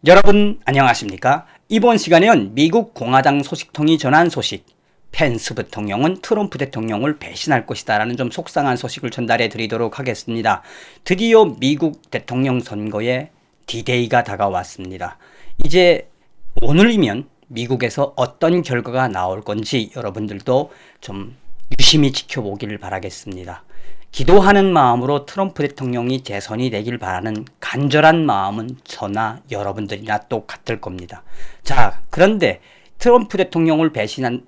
여러분 안녕하십니까? 이번 시간에는 미국 공화당 소식통이 전한 소식, 펜스 부통령은 트럼프 대통령을 배신할 것이다 라는 좀 속상한 소식을 전달해 드리도록 하겠습니다. 드디어 미국 대통령 선거에 D-Day가 다가왔습니다. 이제 오늘이면 미국에서 어떤 결과가 나올 건지 여러분들도 좀 유심히 지켜보기를 바라겠습니다. 기도하는 마음으로 트럼프 대통령이 재선이 되길 바라는 간절한 마음은 저나 여러분들이나 똑같을 겁니다. 자, 그런데 트럼프 대통령을 배신할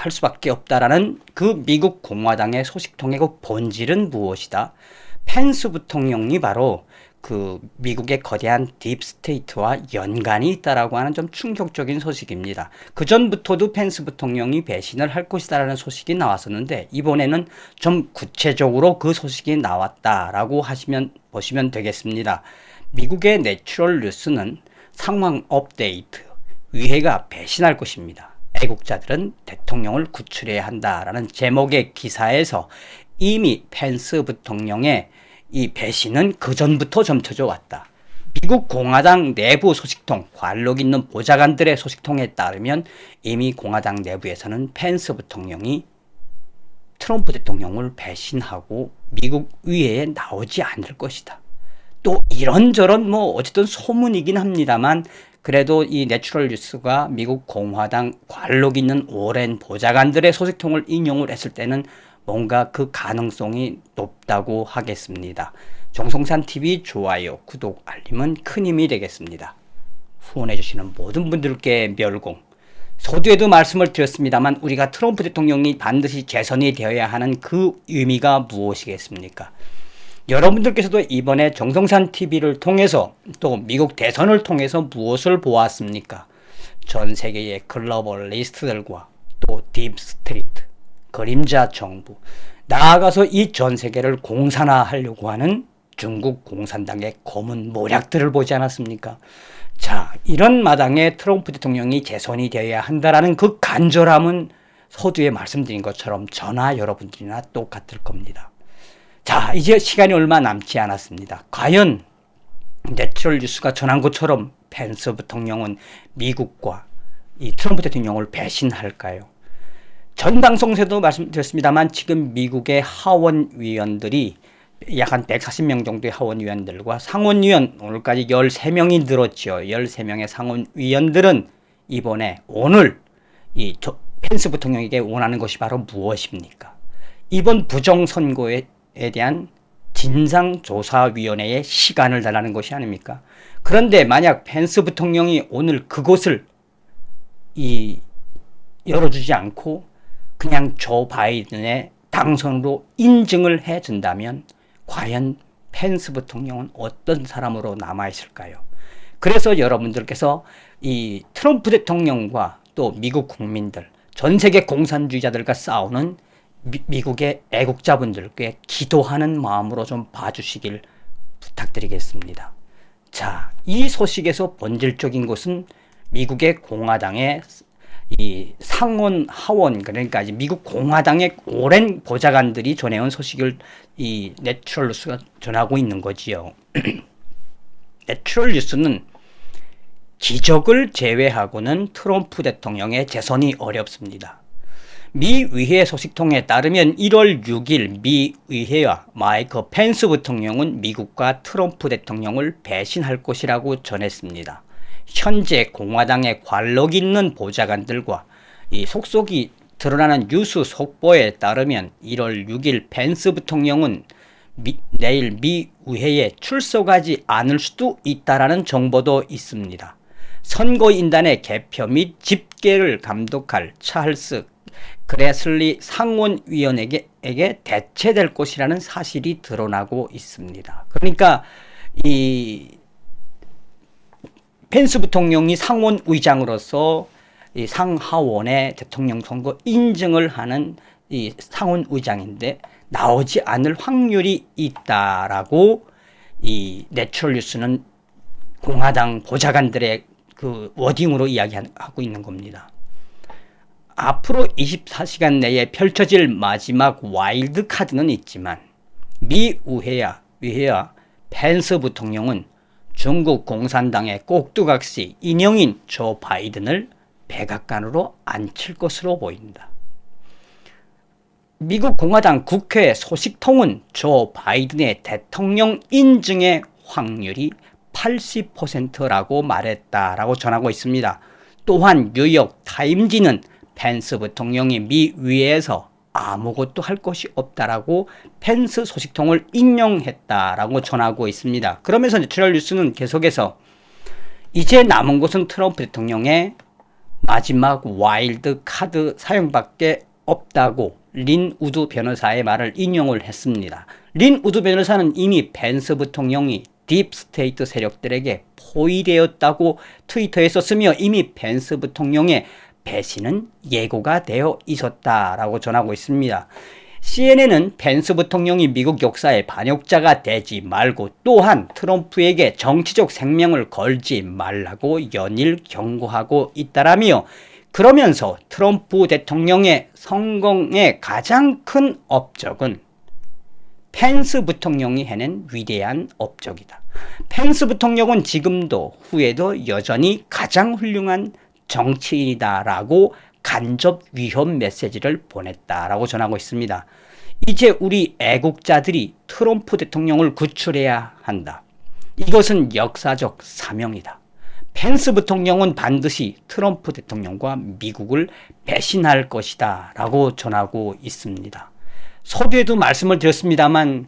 수밖에 없다라는 그 미국 공화당의 소식통의 그 본질은 무엇이다? 펜스 부통령이 바로 그 미국의 거대한 딥스테이트와 연관이 있다라고 하는 좀 충격적인 소식입니다. 그 전부터도 펜스 부통령이 배신을 할 것이다라는 소식이 나왔었는데 이번에는 좀 구체적으로 그 소식이 나왔다라고 보시면 되겠습니다. 미국의 내추럴 뉴스는 상황 업데이트, 의회가 배신할 것입니다. 애국자들은 대통령을 구출해야 한다라는 제목의 기사에서 이미 펜스 부통령의 이 배신은 그전부터 점쳐져 왔다. 미국 공화당 내부 소식통, 관록 있는 보좌관들의 소식통에 따르면 이미 공화당 내부에서는 펜스 부통령이 트럼프 대통령을 배신하고 미국 의회에 나오지 않을 것이다. 또 이런저런 어쨌든 소문이긴 합니다만 그래도 이 내추럴 뉴스가 미국 공화당 관록 있는 오랜 보좌관들의 소식통을 인용을 했을 때는 뭔가 그 가능성이 높다고 하겠습니다. 정성산TV 좋아요, 구독, 알림은 큰 힘이 되겠습니다. 후원해주시는 모든 분들께 멸공. 서두에도 말씀을 드렸습니다만 우리가 트럼프 대통령이 반드시 재선이 되어야 하는 그 의미가 무엇이겠습니까? 여러분들께서도 이번에 정성산TV를 통해서 또 미국 대선을 통해서 무엇을 보았습니까? 전 세계의 글로벌리스트들과 또 딥스테이트, 그림자 정부, 나아가서 이 전 세계를 공산화하려고 하는 중국 공산당의 고문 모략들을 보지 않았습니까? 자, 이런 마당에 트럼프 대통령이 재선이 되어야 한다라는 그 간절함은 서두에 말씀드린 것처럼 저나 여러분들이나 똑같을 겁니다. 자, 이제 시간이 얼마 남지 않았습니다. 과연 내추럴 뉴스가 전한 것처럼 펜스 부통령은 미국과 이 트럼프 대통령을 배신할까요? 전 방송에서도 말씀드렸습니다만 지금 미국의 하원위원들이 약 한 140명 정도의 하원위원들과 상원위원, 오늘까지 13명이 늘었죠. 13명의 상원위원들은 이번에 오늘 이 펜스 부통령에게 원하는 것이 바로 무엇입니까? 이번 부정선거에 대한 진상조사위원회의 시간을 달라는 것이 아닙니까? 그런데 만약 펜스 부통령이 오늘 그곳을 열어주지 않고 그냥 조 바이든의 당선으로 인증을 해준다면 과연 펜스 부통령은 어떤 사람으로 남아있을까요? 그래서 여러분들께서 이 트럼프 대통령과 또 미국 국민들, 전 세계 공산주의자들과 싸우는 미국의 애국자분들께 기도하는 마음으로 좀 봐주시길 부탁드리겠습니다. 자, 이 소식에서 본질적인 것은 미국의 공화당의 이 상원, 하원, 그러니까 미국 공화당의 오랜 보좌관들이 전해온 소식을 이 내추럴 뉴스가 전하고 있는 거지요. 내추럴 뉴스는 기적을 제외하고는 트럼프 대통령의 재선이 어렵습니다. 미 의회 소식통에 따르면 1월 6일 미 의회와 마이크 펜스 부통령은 미국과 트럼프 대통령을 배신할 것이라고 전했습니다. 현재 공화당의 관록 있는 보좌관들과 이 속속이 드러나는 뉴스 속보에 따르면 1월 6일 펜스 부통령은 내일 미 의회에 출석하지 않을 수도 있다라는 정보도 있습니다. 선거인단의 개표 및 집계를 감독할 찰스 그래슬리 상원위원에게 대체될 것이라는 사실이 드러나고 있습니다. 그러니까 이 펜스 부통령이 상원 의장으로서 이 상하원의 대통령 선거 인증을 하는 이 상원 의장인데 나오지 않을 확률이 있다라고 이 내추럴 뉴스는 공화당 보좌관들의 그 워딩으로 이야기하고 있는 겁니다. 앞으로 24시간 내에 펼쳐질 마지막 와일드 카드는 있지만 미 의회와 펜스 부통령은 중국 공산당의 꼭두각시 인형인 조 바이든을 백악관으로 앉힐 것으로 보인다. 미국 공화당 국회 소식통은 조 바이든의 대통령 인증의 확률이 80%라고 말했다라고 전하고 있습니다. 또한 뉴욕 타임지는 펜스 부통령이 미 의회에서 아무것도 할 것이 없다라고 펜스 소식통을 인용했다라고 전하고 있습니다. 그러면서 내추럴 뉴스는 계속해서 이제 남은 것은 트럼프 대통령의 마지막 와일드 카드 사용밖에 없다고 린 우드 변호사의 말을 인용을 했습니다. 린 우드 변호사는 이미 펜스 부통령이 딥스테이트 세력들에게 포위되었다고 트위터에 썼으며 이미 펜스 부통령의 배신은 예고가 되어 있었다라고 전하고 있습니다. CNN은 펜스 부통령이 미국 역사의 반역자가 되지 말고 또한 트럼프에게 정치적 생명을 걸지 말라고 연일 경고하고 있다라며 그러면서 트럼프 대통령의 성공의 가장 큰 업적은 펜스 부통령이 해낸 위대한 업적이다. 펜스 부통령은 지금도 후에도 여전히 가장 훌륭한 정치인이다라고 간접 위협 메시지를 보냈다라고 전하고 있습니다. 이제 우리 애국자들이 트럼프 대통령을 구출해야 한다. 이것은 역사적 사명이다. 펜스 부통령은 반드시 트럼프 대통령과 미국을 배신할 것이다 라고 전하고 있습니다. 서두에도 말씀을 드렸습니다만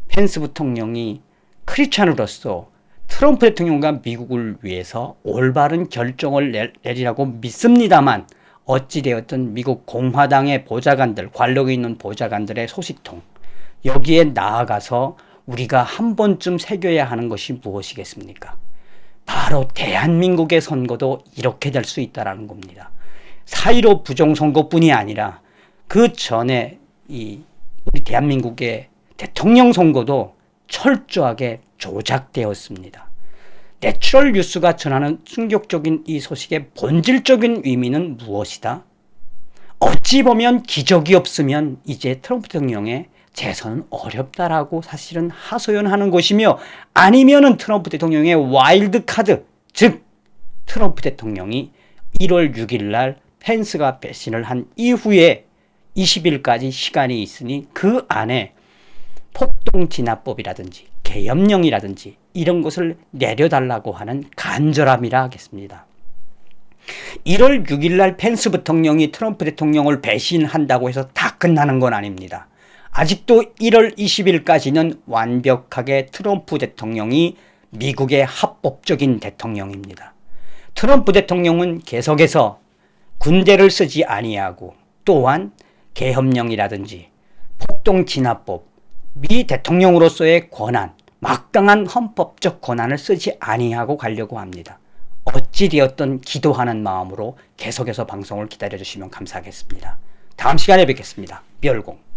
펜스 부통령이 크리스찬으로서 트럼프 대통령과 미국을 위해서 올바른 결정을 내리라고 믿습니다만 어찌되었든 미국 공화당의 보좌관들, 관력이 있는 보좌관들의 소식통, 여기에 나아가서 우리가 한 번쯤 새겨야 하는 것이 무엇이겠습니까? 바로 대한민국의 선거도 이렇게 될 수 있다는 겁니다. 4.15 부정선거뿐이 아니라 그 전에 우리 대한민국의 대통령 선거도 철저하게 조작되었습니다. 내추럴 뉴스가 전하는 충격적인 이 소식의 본질적인 의미는 무엇이다? 어찌 보면 기적이 없으면 이제 트럼프 대통령의 재선은 어렵다라고 사실은 하소연하는 것이며 아니면은 트럼프 대통령의 와일드 카드, 즉 트럼프 대통령이 1월 6일 날 펜스가 배신을 한 이후에 20일까지 시간이 있으니 그 안에 폭동진압법이라든지 계엄령이라든지 이런 것을 내려달라고 하는 간절함이라 하겠습니다. 1월 6일 날 펜스 부통령이 트럼프 대통령을 배신한다고 해서 다 끝나는 건 아닙니다. 아직도 1월 20일까지는 완벽하게 트럼프 대통령이 미국의 합법적인 대통령입니다. 트럼프 대통령은 계속해서 군대를 쓰지 아니하고 또한 계엄령이라든지 폭동진압법, 미 대통령으로서의 권한, 막강한 헌법적 권한을 쓰지 아니하고 가려고 합니다. 어찌되었든 기도하는 마음으로 계속해서 방송을 기다려주시면 감사하겠습니다. 다음 시간에 뵙겠습니다. 멸공.